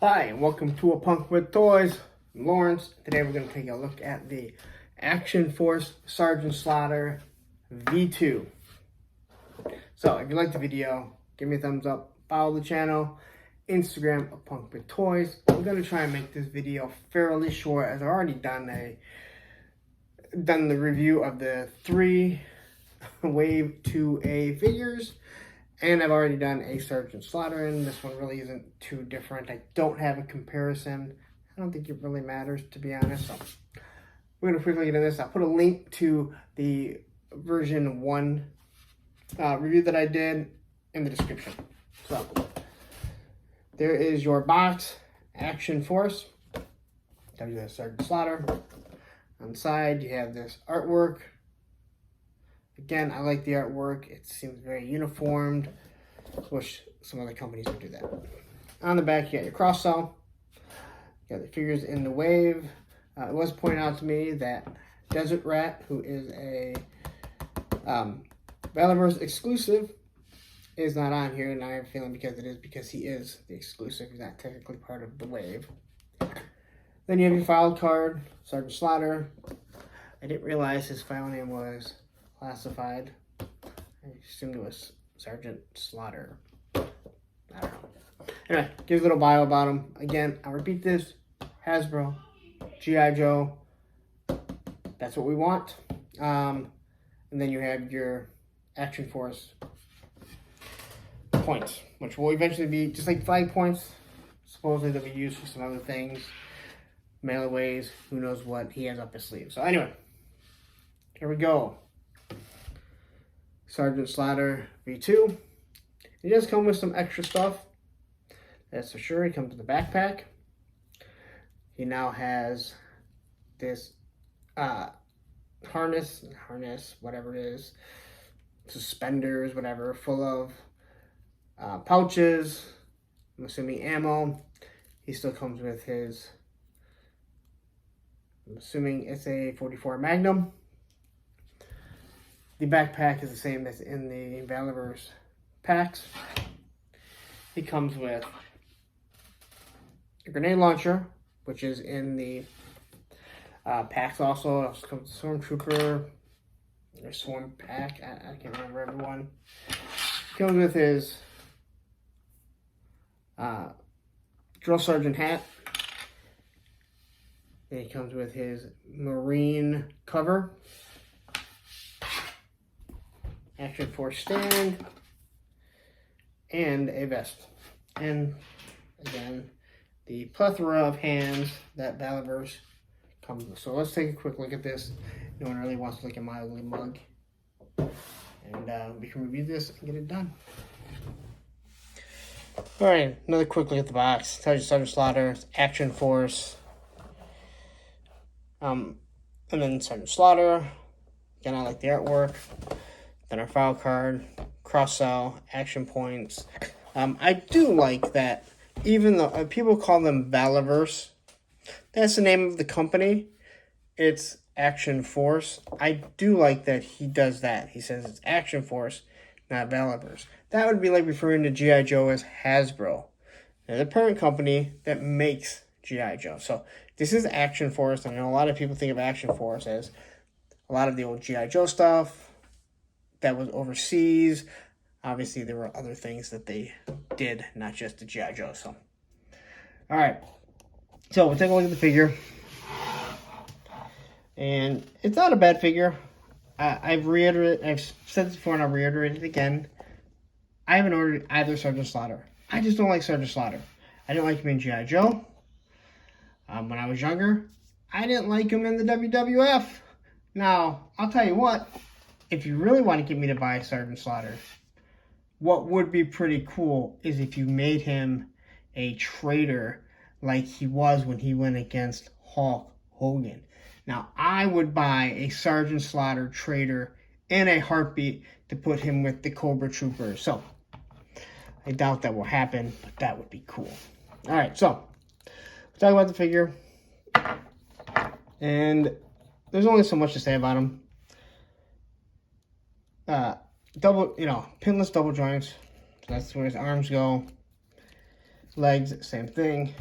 Hi, and welcome to A Punk with Toys. I'm Lawrence. Today we're going to take a look at the Action Force Sergeant Slaughter V2. So, if you liked the video, give me a thumbs up, follow the channel, Instagram, A Punk with Toys. I'm going to try and make this video fairly short, as I've already done the review of the 3 Wave 2A figures. And I've already done a Sergeant Slaughter, and this one really isn't too different. I don't have a comparison. I don't think it really matters, to be honest. So we're going to quickly get into this. I'll put a link to the version 1 review that I did in the description. So there is your box, Action Force. You have Sergeant Slaughter. On the side, you have this artwork. Again, I like the artwork. It seems very uniformed. Wish some other companies would do that. On the back, you got your cross cell. You got the figures in the wave. It was pointed out to me that Desert Rat, who is a Valaverse exclusive, is not on here, and I have a feeling because he is the exclusive. He's not technically part of the wave. Then you have your file card, Sergeant Slaughter. I didn't realize his file name was classified. I assumed it was Sergeant Slaughter. I don't know. Anyway, gives a little bio about him. Again, I'll repeat this. Hasbro, G.I. Joe. That's what we want. And then you have your Action Force points, which will eventually be just like flag points. Supposedly they'll be used for some other things. Mailaways, who knows what he has up his sleeve. So anyway, here we go. Sergeant Slaughter V2. It does come with some extra stuff. That's for sure. It comes with a backpack. He now has this harness, whatever it is, suspenders, whatever, full of pouches. I'm assuming ammo. He still comes with his, I'm assuming it's a 44 Magnum. The backpack is the same as in the Valaverse packs. He comes with a grenade launcher, which is in the packs also. It also comes with Stormtrooper, or Swarm pack. I can't remember everyone. He comes with his Drill Sergeant hat. Then he comes with his Marine cover. Action Force stand, and a vest. And again, the plethora of hands that Valaverse comes with. So let's take a quick look at this. No one really wants to look at my ugly mug. And we can review this and get it done. Alright, another quick look at the box. Tells you Sergeant Slaughter, Action Force. And then Sergeant Slaughter. Again, I like the artwork. Then our file card, cross-cell, action points. I do like that, even though people call them Valaverse, that's the name of the company. It's Action Force. I do like that he does that. He says it's Action Force, not Valaverse. That would be like referring to G.I. Joe as Hasbro. They're the parent company that makes G.I. Joe. So this is Action Force. I know a lot of people think of Action Force as a lot of the old G.I. Joe stuff that was overseas. Obviously, there were other things that they did, not just the G.I. Joe. So, all right. So we'll take a look at the figure, and it's not a bad figure. I've said this before, and I'll reiterate it again. I haven't ordered either Sergeant Slaughter. I just don't like Sergeant Slaughter. I didn't like him in G.I. Joe. When I was younger, I didn't like him in the WWF. Now, I'll tell you what. If you really want to get me to buy Sergeant Slaughter, what would be pretty cool is if you made him a traitor like he was when he went against Hulk Hogan. Now, I would buy a Sergeant Slaughter traitor in a heartbeat to put him with the Cobra Troopers. So, I doubt that will happen, but that would be cool. All right, so, we'll talk about the figure. And there's only so much to say about him. Pinless double joints. So that's where his arms go. Legs, same thing.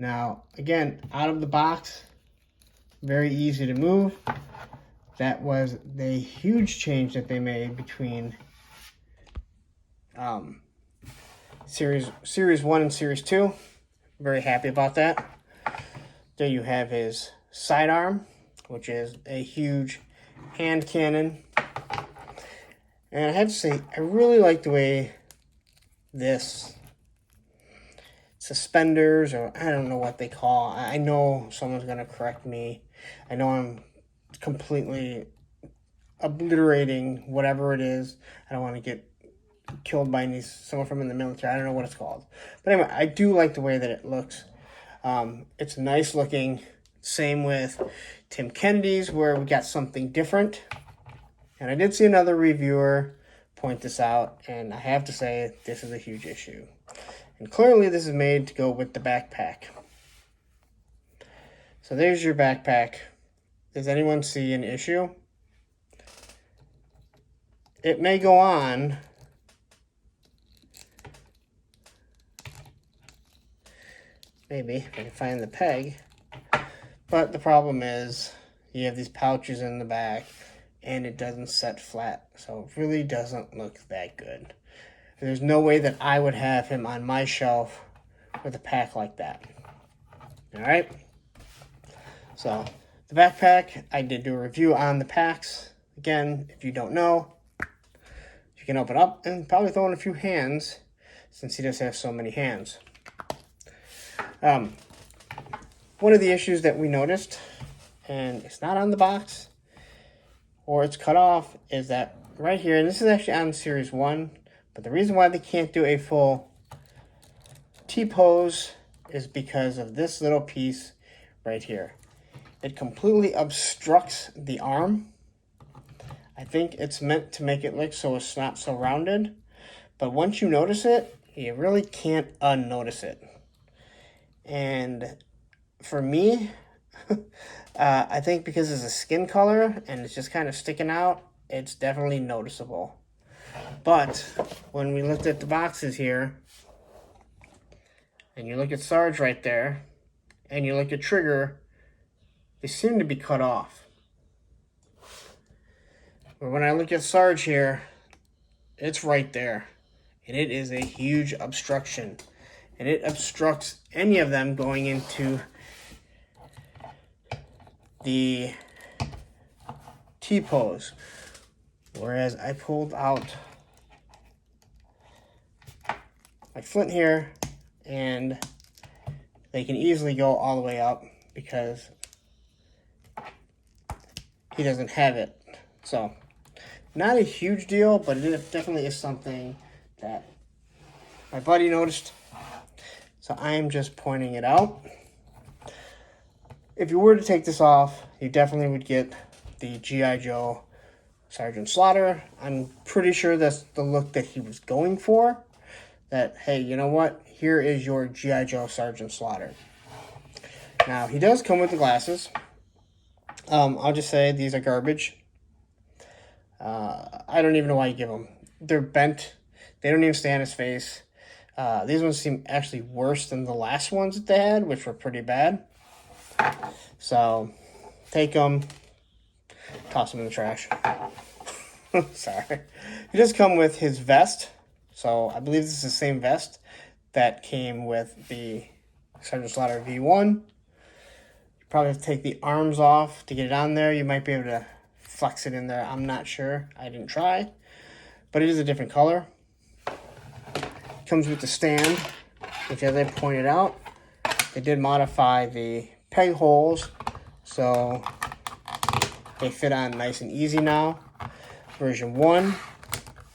Now, again, out of the box, very easy to move. That was the huge change that they made between Series 1 and Series 2. Very happy about that. There you have his sidearm, which is a huge hand cannon. And I have to say, I really like the way this suspenders, or I don't know what they call. I know someone's going to correct me. I know I'm completely obliterating whatever it is. I don't want to get killed by someone from in the military. I don't know what it's called. But anyway, I do like the way that it looks. It's nice looking. Same with Tim Kennedy's, where we got something different. And I did see another reviewer point this out, and I have to say this is a huge issue. And clearly this is made to go with the backpack. So there's your backpack. Does anyone see an issue? It may go on. Maybe, if I can find the peg. But the problem is, you have these pouches in the back, and it doesn't set flat. So it really doesn't look that good. There's no way that I would have him on my shelf with a pack like that. Alright? So, the backpack, I did do a review on the packs. Again, if you don't know, you can open up and probably throw in a few hands, since he does have so many hands. One of the issues that we noticed, and it's not on the box, or it's cut off, is that right here, and this is actually on Series 1, but the reason why they can't do a full T-pose is because of this little piece right here. It completely obstructs the arm. I think it's meant to make it look so it's not so rounded, but once you notice it, you really can't unnotice it. And for me, I think because it's a skin color and it's just kind of sticking out, it's definitely noticeable. But when we looked at the boxes here, and you look at Sarge right there, and you look at Trigger, they seem to be cut off. But when I look at Sarge here, it's right there. And it is a huge obstruction. And it obstructs any of them going into the T-pose. Whereas I pulled out my flint here, and they can easily go all the way up because he doesn't have it. So, not a huge deal, but it definitely is something that my buddy noticed. So I'm just pointing it out. If you were to take this off, you definitely would get the G.I. Joe Sergeant Slaughter. I'm pretty sure that's the look that he was going for. That, hey, you know what? Here is your G.I. Joe Sergeant Slaughter. Now, he does come with the glasses. I'll just say these are garbage. I don't even know why you give them. They're bent. They don't even stay on his face. These ones seem actually worse than the last ones that they had, which were pretty bad. So, take them, toss them in the trash. Sorry. He does come with his vest. So, I believe this is the same vest that came with the Sergeant Slaughter V1. You probably have to take the arms off to get it on there. You might be able to flex it in there. I'm not sure. I didn't try. But it is a different color. It comes with the stand, which, as I pointed out, they did modify the peg holes so they fit on nice and easy now. Version 1,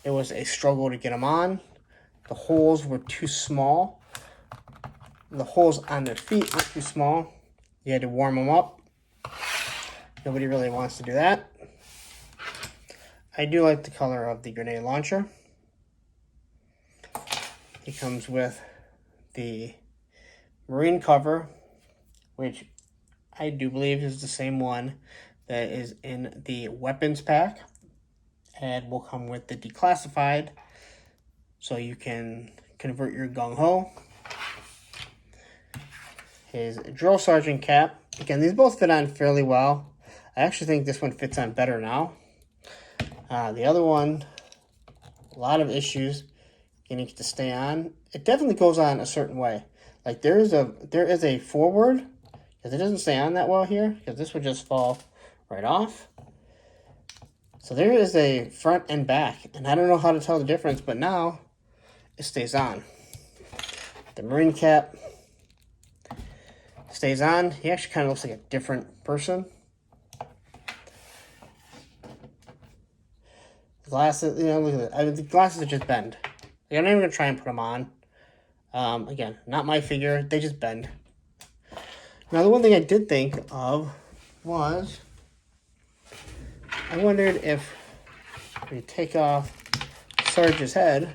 it was a struggle to get them on. The holes were too small. The holes on their feet were too small. You had to warm them up. Nobody really wants to do that. I do like the color of the grenade launcher. It comes with the marine cover, which I do believe is the same one that is in the weapons pack, and will come with the declassified, so you can convert your gung-ho. his drill sergeant cap. Again, these both fit on fairly well. I actually think this one fits on better now. The other one, a lot of issues getting it to stay on. It definitely goes on a certain way. Like there is a forward, because it doesn't stay on that well here, because this would just fall right off. So there is a front and back, and I don't know how to tell the difference, but now it stays on. The Marine cap stays on. He actually kind of looks like a different person. The glasses, you know, look at that. The glasses just bend. Like, I'm not even going to try and put them on. Again, not my figure. They just bend. Now, the one thing I did think of was, I wondered if we take off Sarge's head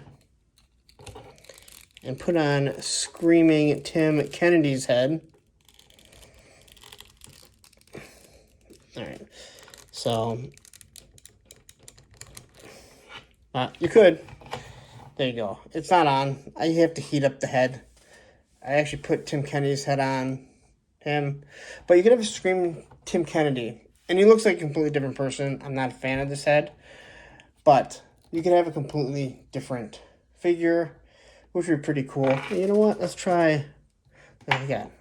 and put on Screaming Tim Kennedy's head. All right. So, you could. There you go. It's not on. I have to heat up the head. I actually put Tim Kennedy's head on him. But you could have a Screaming Tim Kennedy. And he looks like a completely different person. I'm not a fan of this head. But you could have a completely different figure, which would be pretty cool. And you know what? Let's try. I got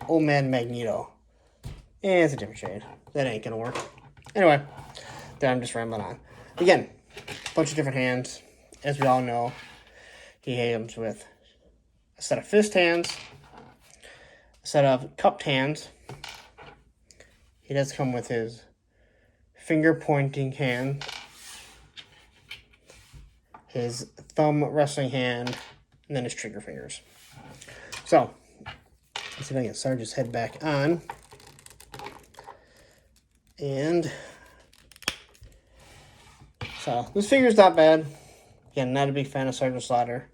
Old Man Magneto. And it's a different shade. That ain't gonna work. Anyway, there I'm just rambling on. Again, a bunch of different hands. As we all know, he comes with a set of fist hands, a set of cupped hands. He does come with his finger pointing hand, his thumb wrestling hand, and then his trigger fingers. So, let's see if I can get Sarge's head back on. And so, this figure's not bad. Again, not a big fan of Sergeant Slaughter.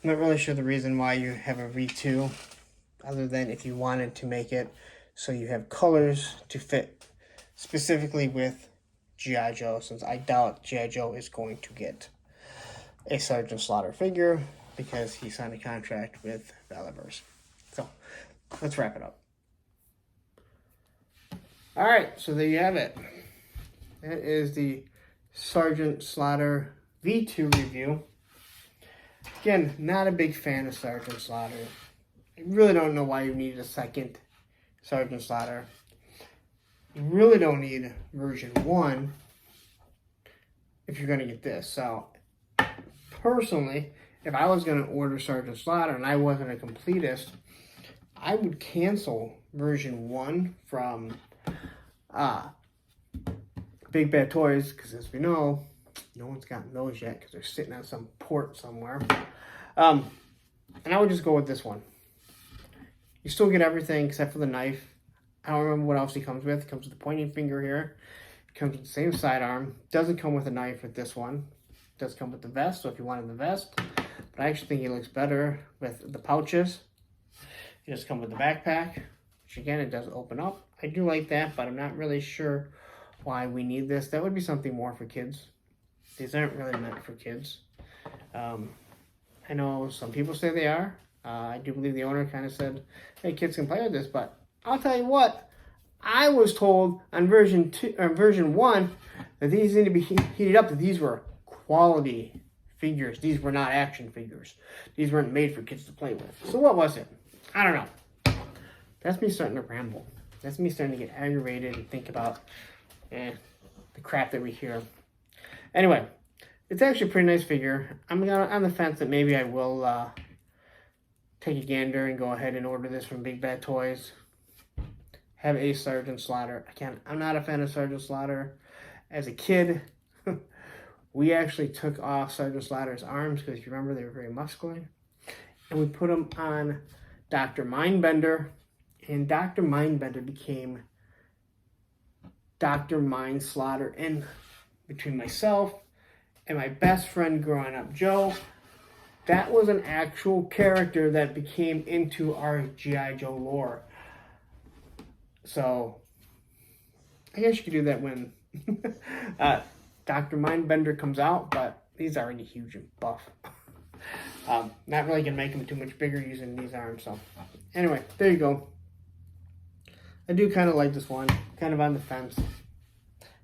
I'm not really sure the reason why you have a V2, other than if you wanted to make it so you have colors to fit specifically with G.I. Joe, since I doubt G.I. Joe is going to get a Sergeant Slaughter figure because he signed a contract with Valaverse. So, let's wrap it up. Alright, so there you have it. That is the Sergeant Slaughter V2 review. Again, not a big fan of Sergeant Slaughter. I really don't know why you needed a second Sergeant Slaughter. You really don't need version 1 if you're going to get this. So, personally, if I was going to order Sergeant Slaughter and I wasn't a completist, I would cancel version 1 from Big Bad Toys, because as we know, no one's gotten those yet because they're sitting on some port somewhere. And I would just go with this one. You still get everything except for the knife. I don't remember what else he comes with. It comes with the pointing finger here. It comes with the same sidearm. Doesn't come with a knife with this one. It does come with the vest, so if you wanted the vest. But I actually think he looks better with the pouches. It does come with the backpack, which again, it does open up. I do like that, but I'm not really sure why we need this. That would be something more for kids. These aren't really meant for kids. I know some people say they are. I do believe the owner kind of said, hey, kids can play with this, but I'll tell you what, I was told on version 1 that these need to be heated up, that these were quality figures. These were not action figures. These weren't made for kids to play with. So what was it? I don't know. That's me starting to ramble. That's me starting to get aggravated and think about the crap that we hear. Anyway, it's actually a pretty nice figure. I'm on the fence that maybe I will take a gander and go ahead and order this from Big Bad Toys. Have a Sergeant Slaughter. Again, I'm not a fan of Sergeant Slaughter. As a kid, we actually took off Sergeant Slaughter's arms because if you remember, they were very muscular. And we put them on Dr. Mindbender. And Dr. Mindbender became Dr. Mind Slaughter. And between myself and my best friend growing up, Joe, that was an actual character that became into our G.I. Joe lore. So, I guess you could do that when Dr. Mindbender comes out, but he's already huge and buff. Not really going to make him too much bigger using these arms, so Anyway, there you go. I do kind of like this one. Kind of on the fence.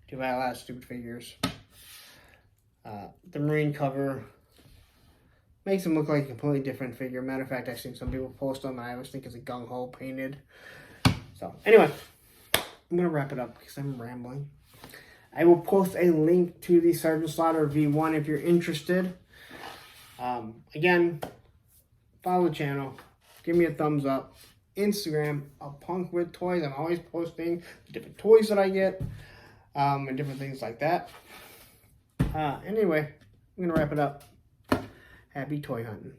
Do buy a lot of stupid figures. The Marine cover makes him look like a completely different figure. Matter of fact, I've seen some people post them, and I always think it's a gung-ho painted. So, anyway, I'm going to wrap it up because I'm rambling. I will post a link to the Sergeant Slaughter V1 if you're interested. Again, follow the channel. Give me a thumbs up. Instagram, a punk with toys. I'm always posting the different toys that I get and different things like that. Anyway, I'm going to wrap it up. Happy toy hunting.